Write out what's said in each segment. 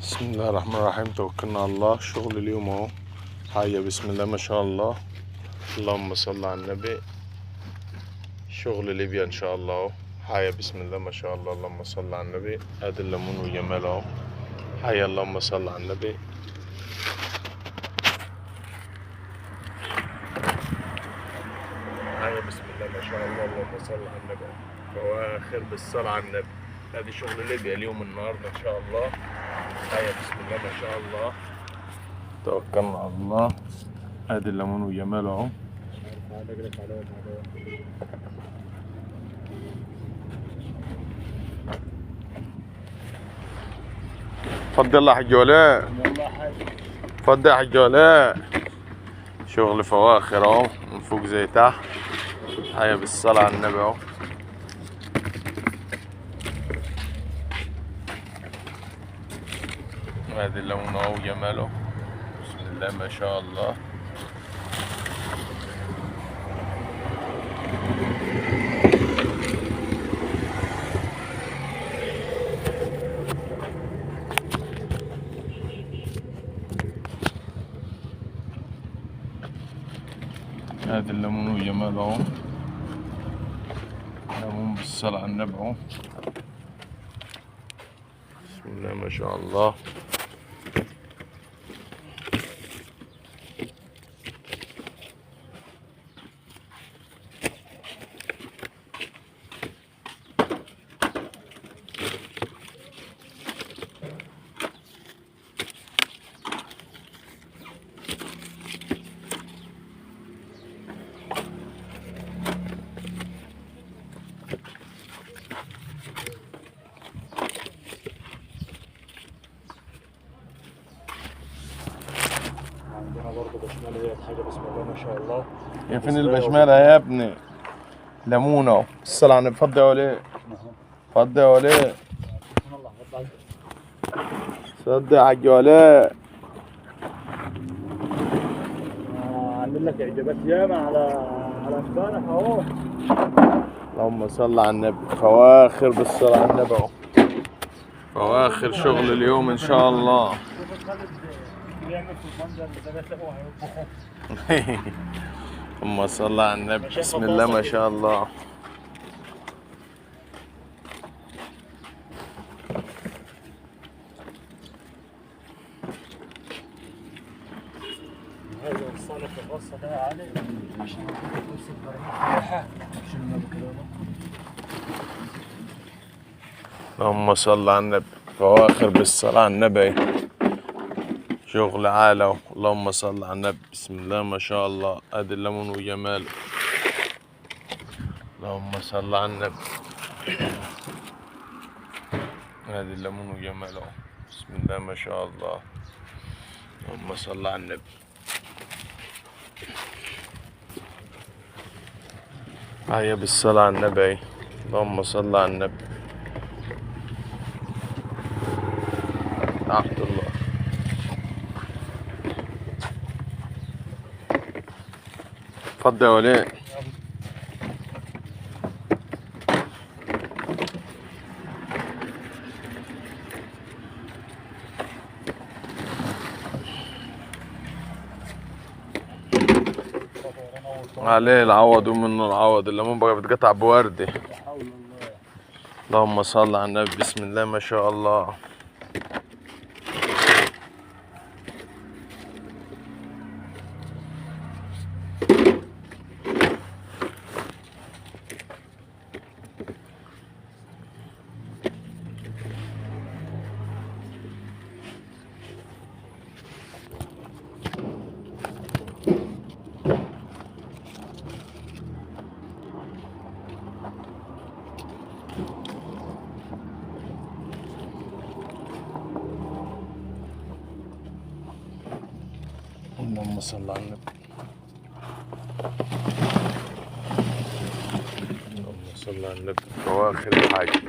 بسم الله الرحمن الرحيم. توكلنا على الله. شغل اليوم اهو. حيا بسم الله ما شاء الله. اللهم صل على النبي. شغل ليبيا ان شاء الله اهو. حيا بسم الله ما شاء الله. اللهم صل على النبي. ادي الليمون والجمال اهو. حيا اللهم صل على النبي. حيا بسم الله ما شاء الله. اللهم صل على النبي. فواخر بالصلاة على النبي. ادي شغل ليبيا اليوم النهارده ان شاء الله. حيا بسم الله ما شاء الله. توكلنا على الله. ادي الليمون وجماله اهو. اتفضل يا حاج ولاء. اتفضل يا حاج ولاء. شغل فواخر اهو من فوق زي تحت. حيا بالصلاة على النبي اهو. ادي اللون اهو وجماله. بسم الله ما شاء الله. ادي الليمون وجماله اهو. ليمون بالصلاة على النبي اهو. بسم الله ما شاء الله. عندنا برضه بشمال هي حاجة بسم الله ما شاء الله. يا فين البشمالة يا ابني؟ ليمون اهو. الصلاة على النبي. اتفضل يا وليه. اتفضل يا وليه. اتفضل يا حاج ولاء. عامل لك اعجابات ياما على امبارح اهو. اللهم صل على النبي. فواخر بالصلاة على النبي اهو. فواخر شغل اليوم ان شاء الله. بيعمل في المنظر اللي ده هيطبخه. اللهم صل على النبي. بسم الله ما شاء الله. هذا الصالح الرصة ده يا علي عشان توصل درجة اللهم صل على النبي. فواخر بالصلاة على النبي. شغل عالة. اللهم صل على النبي. بسم الله ما شاء الله. ادي الليمون وجماله. اللهم صل على النبي. ادي الليمون وجماله. بسم الله ما شاء الله. اللهم صل على النبي. هيا بالصلاة على النبي. اللهم صل على النبي. تحت الله. اتفضل يا وليه. عليه العوض ومنه العوض. الليمون بقى بتقطع بوردة. اللهم صل على النبي. بسم الله ما شاء الله. اللهم صل على النبي. اللهم صل على النبي. فواخر الحاجة.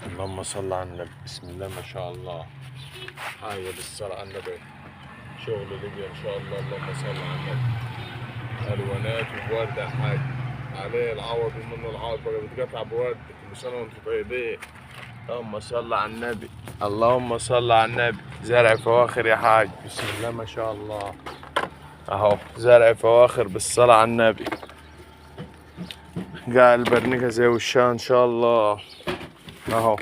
اللهم صل على النبي. بسم الله ما شاء الله. حاجة بالصلاة على النبي. شغل ليبيا ان شاء الله. اللهم صل على النبي. الوانات وورد يا حاج. عليه العوض ومنه العوض بقى بتقطع بورد. كل سنة وانتم طيبين. اللهم صل على النبي. اللهم صل على النبي. زرع فواخر يا حاج. بسم الله ما شاء الله. اهو زرع فواخر بالصلاة على النبي. قاع البرنيكة زي وشها ان شاء الله. اهو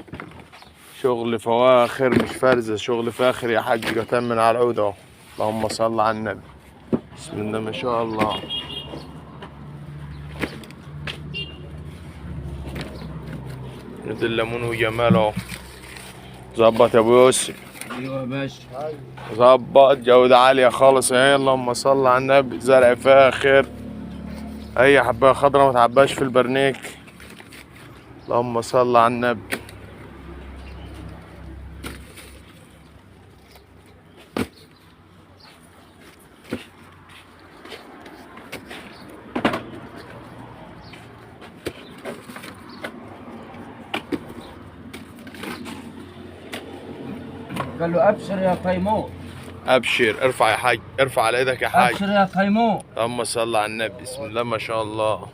شغل فواخر مش فرزة، شغل فاخر يا حاج. قطن من على العود اهو. اللهم صل على النبي. بسم الله ما شاء الله. نزل الليمون وجمال اهو. ظبط يا ابو يوسف. ايوه يا باشا. ظبط جودة عالية خالص اهي. اللهم صل على النبي. زرع فاخر. اي حباية خضرا ما تعباش في البرنيك. اللهم صل على النبي. قال له ابشر يا قيمون. ابشر. ارفع يا حاج. ارفع على ايدك يا حاج. ابشر يا قيمون. اللهم صل على النبي. بسم الله ما شاء الله.